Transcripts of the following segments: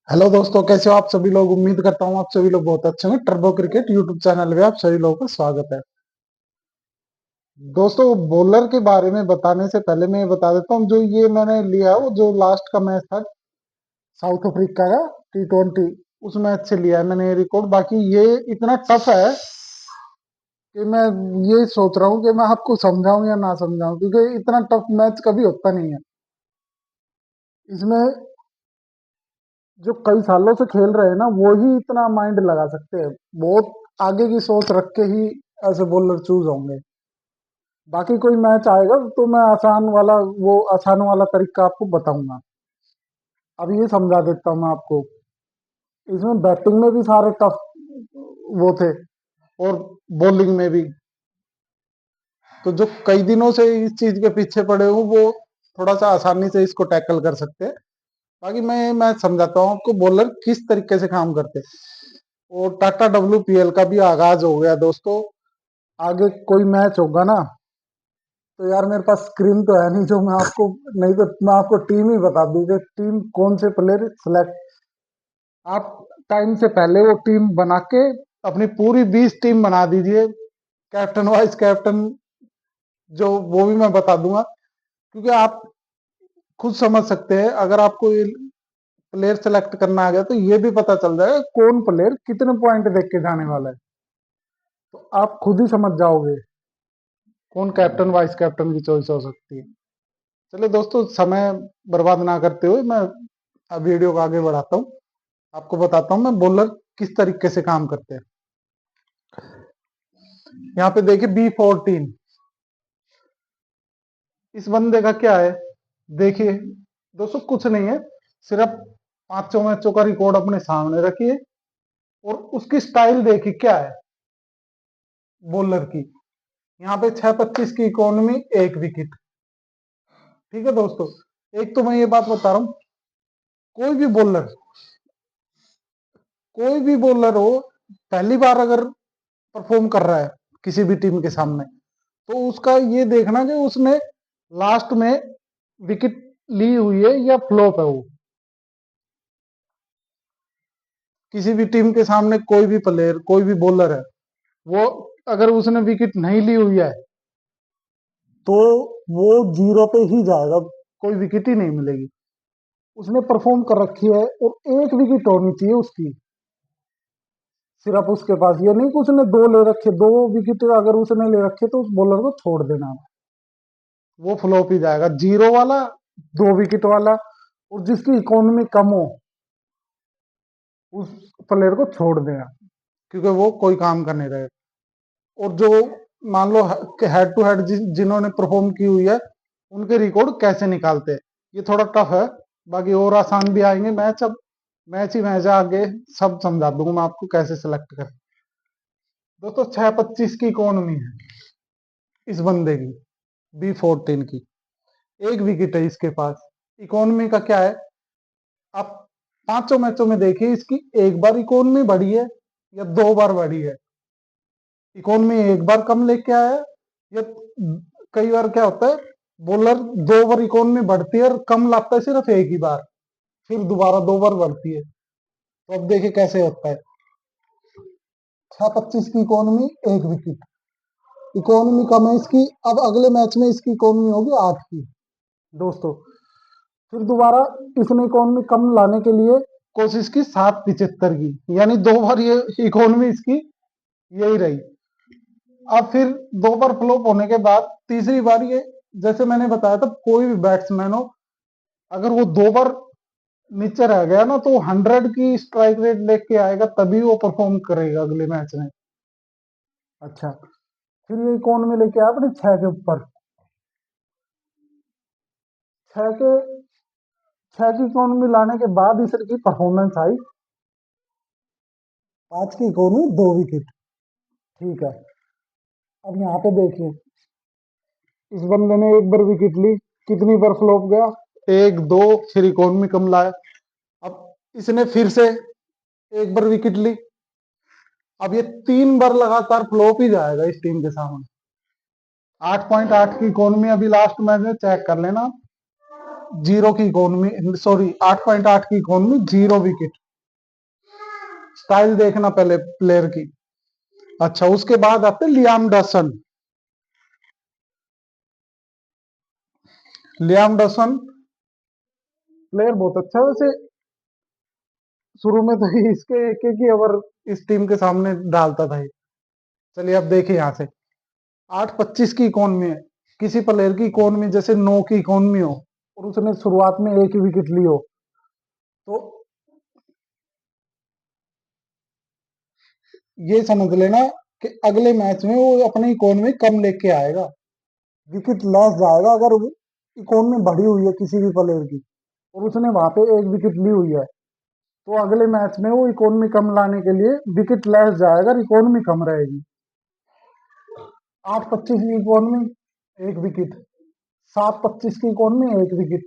Hello दोस्तों, कैसे हो आप सभी लोग। उम्मीद करता हूँ आप सभी लोग बहुत अच्छे होंगे। टर्बो क्रिकेट यूट्यूब चैनल में आप सभी लोगों का स्वागत है। दोस्तों, बॉलर के बारे में बताने से पहले मैं ये बता देता हूँ, जो ये मैंने लिया है वो जो लास्ट का मैच था साउथ अफ्रीका का T20, उस मैच से लिया है मैंने ये रिकॉर्ड। बाकी ये इतना टफ है कि मैं ये सोच रहा हूँ कि मैं आपको समझाऊं या ना समझाऊं, क्योंकि इतना टफ मैच कभी होता नहीं है। इसमें जो कई सालों से खेल रहे हैं ना, वो ही इतना माइंड लगा सकते हैं। बहुत आगे की सोच रख के ही ऐसे बॉलर चूज होंगे। बाकी कोई मैच आएगा तो मैं आसान वाला तरीका आपको बताऊंगा। अब ये समझा देता हूँ मैं आपको। इसमें बैटिंग में भी सारे टफ वो थे, और बॉलिंग में भी। तो जो कई दिनों से इस चीज के पीछे पड़े हो, वो थोड़ा सा आसानी से इसको टैकल कर सकते हैं। बाकी मैं समझाता हूँ आपको बॉलर किस तरीके से काम करते हैं। और टाटा WPL का भी आगाज हो गया दोस्तों। आगे कोई मैच होगा ना, तो यार मेरे पास स्क्रीन तो है नहीं जो मैं आपको, नहीं तो मैं आपको टीम ही बता दूं कि टीम कौन से प्लेयर सिलेक्ट। आप टाइम से पहले वो टीम बना के अपनी पूरी 20 टीम बना दीजिए, कैप्टन वाइस कैप्टन, जो वो भी मैं बता दूंगा। क्योंकि आप खुद समझ सकते हैं, अगर आपको ये प्लेयर सेलेक्ट करना आ गया तो ये भी पता चल जाएगा कौन प्लेयर कितने पॉइंट देख के जाने वाला है। तो आप खुद ही समझ जाओगे कौन कैप्टन वाइस कैप्टन की चॉइस हो सकती है। चलिए दोस्तों, समय बर्बाद ना करते हुए मैं अब वीडियो को आगे बढ़ाता हूँ। आपको बताता हूँ मैं बॉलर किस तरीके से काम करते हैं। यहाँ पे देखिए B14, इस बंदे का क्या है। देखिए दोस्तों, कुछ नहीं है, सिर्फ पांचों मैचों का रिकॉर्ड अपने सामने रखिए, और उसकी स्टाइल देखिए क्या है बॉलर की। यहाँ पे 6.25 की इकोनॉमी, 1 विकेट। ठीक है दोस्तों, एक तो मैं ये बात बता रहा हूँ, कोई भी बॉलर, कोई भी बॉलर हो, पहली बार अगर परफॉर्म कर रहा है किसी भी टीम के सामने, तो उसका ये देखना कि उसने लास्ट में विकेट ली हुई है या फ्लॉप है। वो किसी भी टीम के सामने कोई भी प्लेयर, कोई भी बॉलर है, वो अगर उसने विकेट नहीं ली हुई है तो वो जीरो पे ही जाएगा, कोई विकेट ही नहीं मिलेगी। उसने परफॉर्म कर रखी है और 1 विकेट होनी चाहिए उसकी, सिर्फ उसके पास। ये नहीं कि उसने दो ले रखे, 2 विकेट अगर उसने ले रखे तो उस बॉलर को छोड़ देना, वो फ्लॉप ही जाएगा। जीरो वाला, 2 विकेट वाला, और जिसकी इकोनॉमी कम हो, उस प्लेयर को छोड़ देना, क्योंकि वो कोई काम का नहीं रहेगा। और जो मान लो हेड टू हेड जिन्होंने परफॉर्म की हुई है, उनके रिकॉर्ड कैसे निकालते हैं, ये थोड़ा टफ है। बाकी और आसान भी आएंगे मैच। अब मैच ही मैच है, आगे सब समझा दूंगा मैं आपको कैसे सिलेक्ट कर। दोस्तों, 6.25 की इकोनॉमी है इस बंदे की, B14 की, 1 विकेट है इसके पास। इकोनॉमी का क्या है, आप पांचों मैचों में देखिए, इसकी एक बार इकोनॉमी बढ़ी है या 2 बार बढ़ी है। इकोनॉमी एक बार कम लेके आया है, या कई बार क्या होता है, बॉलर 2 बार इकोनॉमी बढ़ती है और कम लाता है सिर्फ एक ही बार, फिर दोबारा 2 बार बढ़ती है। तो अब देखिए कैसे होता है। 6.25 की इकोनॉमी, 1 विकेट। इकोनॉमी कम है इसकी, अब अगले मैच में इसकी इकोनॉमी होगी 8 की दोस्तों। फिर दोबारा इसने इकोनॉमी कम लाने के लिए कोशिश की 7.75 की, यानी 2 बार ये इकोनॉमी इसकी यही रही। अब फिर 2 बार फ्लॉप होने के बाद तीसरी बार ये, जैसे मैंने बताया था, कोई भी बैट्समैन हो, अगर वो 2 बार नीचे रह गया ना, तो 100 की स्ट्राइक रेट लेके आएगा, तभी वो परफॉर्म करेगा अगले मैच में। अच्छा, फिर ये कौन में लेके आया अपने 6 के ऊपर। 6 के 6 की इकोनॉमी लाने के बाद इसकी परफॉर्मेंस आई 5 की इकोनॉमी, 2 विकेट। ठीक है, अब यहाँ पे देखिए, इस बंदे ने एक बार विकेट ली, कितनी बार फ्लॉप गया, एक दो, फिर इकोनॉमी कम लाया। अब इसने फिर से एक बार विकेट ली, अब ये 3 बार लगातार फ्लॉप ही जाएगा इस टीम के सामने। 8.8 की इकोनॉमी अभी लास्ट मैच में चेक कर लेना। 8.0 की इकोनॉमी, सॉरी 8.8 की इकोनॉमी, 0 विकेट। स्टाइल देखना पहले प्लेयर की। अच्छा, उसके बाद आते लियाम डसन। लियाम डसन प्लेयर बहुत अच्छा है वैसे। शुरू में तो इसके एक ही ओवर इस टीम के सामने डालता था ये। चलिए अब देखिए यहाँ से 8.25 की इकोनॉमी है। किसी प्लेयर की इकोनॉमी जैसे 9 की इकोनॉमी हो और उसने शुरुआत में एक ही विकेट ली हो, तो ये समझ लेना कि अगले मैच में वो अपनी इकोनॉमी कम लेके आएगा, विकेट लॉस जाएगा। अगर इकोनॉमी बढ़ी हुई है किसी भी प्लेयर की और उसने वहां पे एक विकेट ली हुई है, तो अगले मैच में वो इकोनॉमी कम लाने के लिए विकेट लेस जाएगा, इकोनॉमी कम रहेगी। 8.25 की इकोनॉमी, एक विकेट। 7.25 की इकोनॉमी, एक विकेट।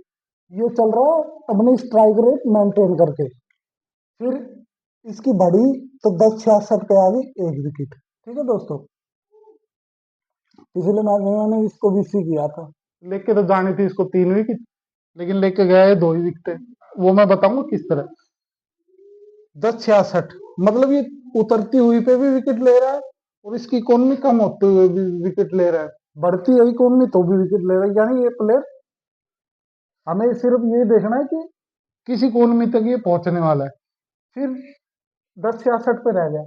ये चल रहा है अपनी स्ट्राइक रेट मेंटेन करके। फिर इसकी बढ़ी तो 10.66 पे आ गई, एक विकेट। ठीक है दोस्तों, पिछले मैच में मैंने इसको भी सी किया था, लेके तो जानी थी इसको 3 विकेट, लेकिन लेके गया है 2 ही विकेट। वो मैं बताऊंगा किस तरह। 10.66 मतलब ये उतरती हुई पे भी विकेट ले रहा है और इसकी इकोनॉमी कम होते हुए भी विकेट ले रहा है, बढ़ती है इकोनॉमी तो भी विकेट ले रहा है। यानी ये प्लेयर, हमें सिर्फ ये देखना है कि किस इकोनॉमी तक ये पहुंचने वाला है। फिर 10.66 पे रह गया।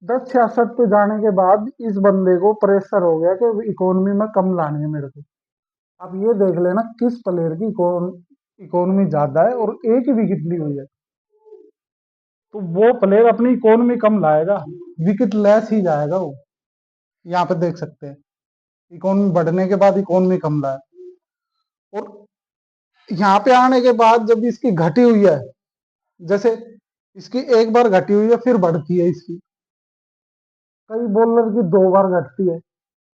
10.66 पे जाने के बाद इस बंदे को प्रेशर हो गया कि इकोनॉमी में कम लानी है मेरे को। अब ये देख लेना किस प्लेयर की इकोनॉमी ज्यादा है और एक ही विकेट ली हुई है, तो वो प्लेयर अपनी इकोनॉमी कम लाएगा, विकेट लेस ही जाएगा वो। यहाँ पे देख सकते हैं इकोनॉमी बढ़ने के बाद इकोनॉमी कम लाया, और यहाँ पे आने के बाद जब इसकी घटी हुई है, जैसे इसकी एक बार घटी हुई है फिर बढ़ती है इसकी, कई बॉलर की 2 बार घटती है,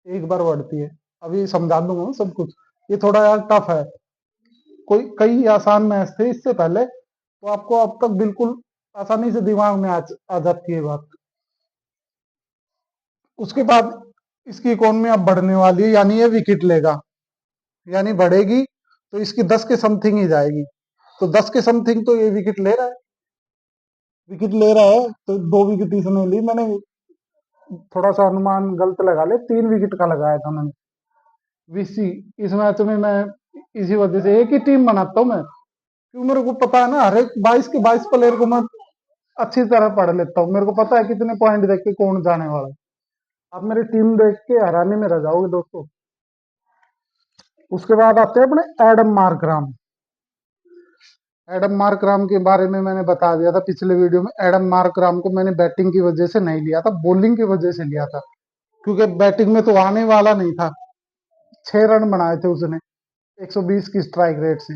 एक बार बढ़ती है। अभी समझा दूंगा मैं सब कुछ, ये थोड़ा यार टफ है। कोई कई आसान मैच थे इससे पहले, तो आपको अब तक बिल्कुल आसानी से दिमाग में आ जाती है बात। उसके बाद इसकी इकोनॉमी अब बढ़ने वाली है, यानी ये विकेट लेगा, यानी बढ़ेगी तो इसकी 10 के समथिंग ही जाएगी। तो 10 के समथिंग तो ये विकेट ले रहा है, विकेट ले रहा है तो 2 विकेट इसने ली। मैंने थोड़ा सा अनुमान गलत लगा ले, 3 विकेट का लगाया था मैंने वीसी। इस मैच में मैं इसी वजह से एक ही टीम बनाता हूँ मैं, क्योंकि मेरे को पता है ना हर एक 22 के 22 प्लेयर को मैं अच्छी तरह पढ़ लेता हूँ, मेरे को पता है कितने पॉइंट देख के कौन जाने वाला है। आप मेरी टीम देख के हैरानी में रह जाओगे दोस्तों। उसके बाद आते हैं अपने एडम मार्कराम। एडम मार्कराम के बारे में मैंने बता दिया था पिछले वीडियो में। एडम मार्कराम को मैंने बैटिंग की वजह से नहीं लिया था, बॉलिंग की वजह से लिया था, क्योंकि बैटिंग में तो आने वाला नहीं था। 6 रन बनाए थे उसने 120 की स्ट्राइक रेट से,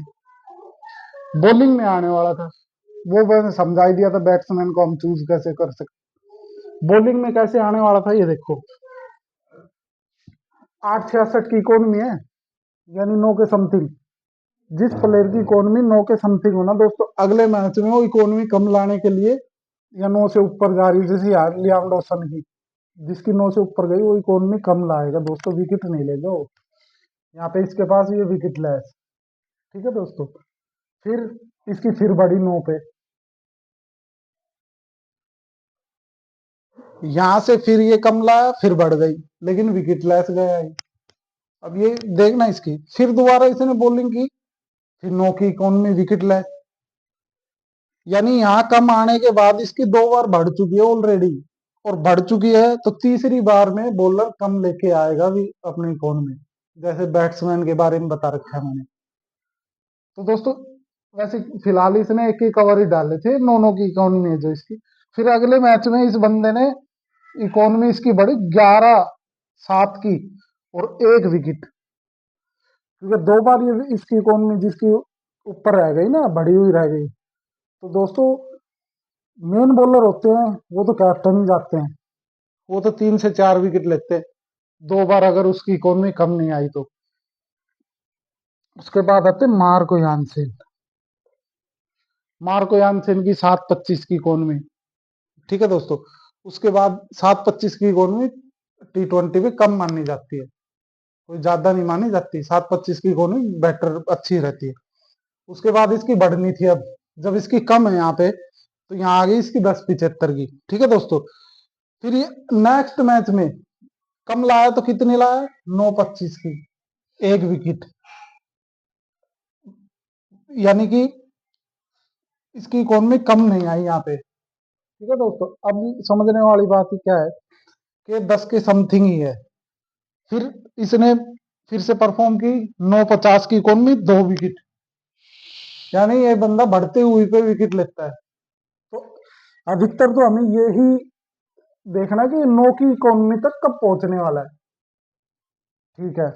बॉलिंग में आने वाला था। वो मैंने समझा ही दिया था बैट्समैन को हम चूज कैसे कर सकते, बॉलिंग में कैसे आने वाला था। ये देखो 8.66 की इकोनॉमी है, यानी 9 के समथिंग। जिस प्लेयर की इकोनॉमी 9 के समथिंग हो ना दोस्तों, अगले मैच में वो इकोनॉमी कम लाने के लिए या 9 से ऊपर जा रही, जैसे यार लियाम डॉसन की, जिसकी 9 से ऊपर गई वो इकोनॉमी कम लाएगा दोस्तों, विकेट नहीं लेगा वो। यहाँ पे इसके पास ये विकेट लेस। ठीक है दोस्तों, फिर इसकी फिर बढ़ी 9 पे, यहां से फिर ये कम लाया फिर बढ़ गई, लेकिन विकेट लेस गया ये। अब ये देखना इसकी, फिर दोबारा इसने बॉलिंग की, फिर 9 की इकोनॉमी, विकेट लेस। यानी यहाँ कम आने के बाद इसकी 2 बार बढ़ चुकी है ऑलरेडी, और बढ़ चुकी है तो तीसरी बार में बॉलर कम लेके आएगा भी अपनी इकोनॉमी, जैसे बैट्समैन के बारे में बता रखा है मैंने। तो दोस्तों वैसे फिलहाल इसने एक ही कवर ही डाले थे, 9 की इकोनॉमी है जो इसकी। फिर अगले मैच में इस बंदे ने इकोनॉमी इसकी बढ़ी 11.7 की और एक विकेट, क्योंकि 2 बार ये इसकी इकोनॉमी जिसकी ऊपर रह गई ना, बढ़ी हुई रह गई। तो दोस्तों मेन बॉलर होते हैं वो तो कैप्टन ही जाते हैं, वो तो 3 से 4 विकेट लेते हैं 2 बार अगर उसकी इकोनॉमी कम नहीं आई तो। उसके बाद आते मार्को यानसेन। मार्को यानसेन की 7.25 की इकोनॉमी। ठीक है दोस्तों, उसके बाद 7.25 की इकोनॉमी T20 में कम मानी जाती है, कोई ज्यादा नहीं मानी जाती। 7.25 की इकोनॉमी बेटर अच्छी रहती है। उसके बाद इसकी बढ़नी थी। अब जब इसकी कम है यहाँ पे, तो यहाँ आ गई इसकी 10.75 की। ठीक है दोस्तों, फिर ये नेक्स्ट मैच में कम लाया तो कितनी लाया, 9.25 की, एक विकेट। यानी कि इसकी इकोनॉमी कम नहीं आई यहाँ पे। ठीक है दोस्तों, अब समझने वाली बात ही क्या है कि 10 के समथिंग ही है। फिर इसने फिर से परफॉर्म की, 9.50 की इकोनॉमी, 2 विकेट। यानी ये बंदा बढ़ते हुए पे विकेट लेता है। तो अधिकतर तो हमें ये ही देखना कि 9 की इकोनॉमी तक कब पहुंचने वाला है। ठीक है,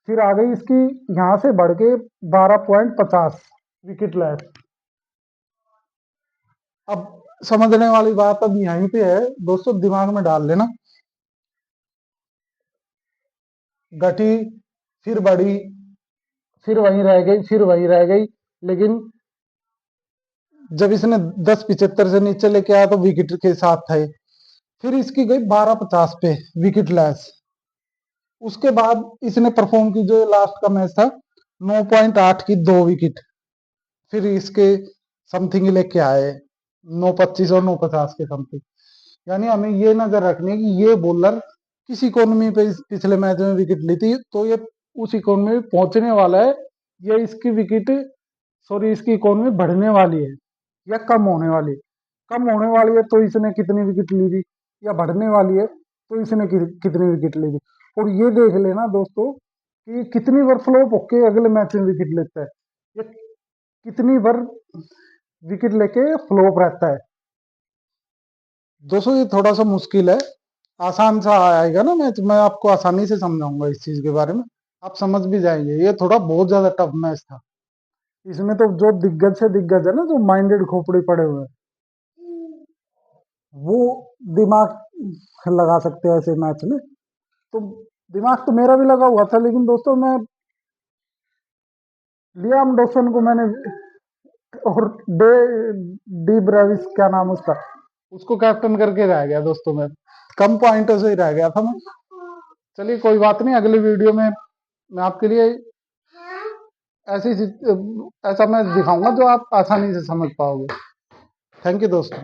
फिर आ गई इसकी यहां से बढ़ के 12.50 विकेट लेस। अब समझने वाली बात अब यहीं पे है दोस्तों, दिमाग में डाल लेना। घटी, फिर बढ़ी, फिर वहीं रह गई, फिर वहीं रह गई। लेकिन जब इसने 10.75 से नीचे लेके आया तो विकेट के साथ थे। फिर इसकी गई 12.50 पे विकेट लेस। उसके बाद इसने परफॉर्म की, जो लास्ट का मैच था, 9.8 की 2 विकेट। फिर इसके समथिंग लेके आए, 9.25 और 9.50 के समथिंग। यानी हमें ये नजर रखनी है कि ये बॉलर किस इकोनॉमी पे पिछले मैच में विकेट ली थी, तो ये उस इकोनॉमी में पहुंचने वाला है, या इसकी विकेट, सॉरी, इसकी इकोनॉमी बढ़ने वाली है या कम होने वाली है। कम होने वाली है तो इसने कितनी विकेट ली थी, या बढ़ने वाली है तो इसने कितनी विकेट ली थी। और ये देख लेना दोस्तों कि कितनी बार फ्लॉप होके अगले मैच में विकेट लेता है, या कितनी बार विकेट लेके फ्लॉप रहता है। दोस्तों ये थोड़ा सा मुश्किल है, आसान सा आएगा ना मैच, मैं आपको आसानी से समझाऊंगा इस चीज के बारे में, आप समझ भी जाएंगे। ये थोड़ा बहुत ज्यादा टफ मैच था। इसमें तो जो दिग्गज से दिग्गज है ना, जो माइंडेड खोपड़ी पड़े हुए हैं, वो दिमाग लगा सकते हैं ऐसे मैच में। तो दिमाग तो मेरा भी लगा हुआ था, लेकिन दोस्तों मैं लियाम डॉसन को मैंने, और डे डी ब्रेविस, क्या नाम उसका, उसको कैप्टन करके रह गया दोस्तों। मैं कम पॉइंटों से ही रह गया था मैं। चलिए कोई बात नहीं, अगली वीडियो में मैं आपके लिए ऐसी ऐसा मैं दिखाऊंगा जो आप आसानी से समझ पाओगे। थैंक यू दोस्तों।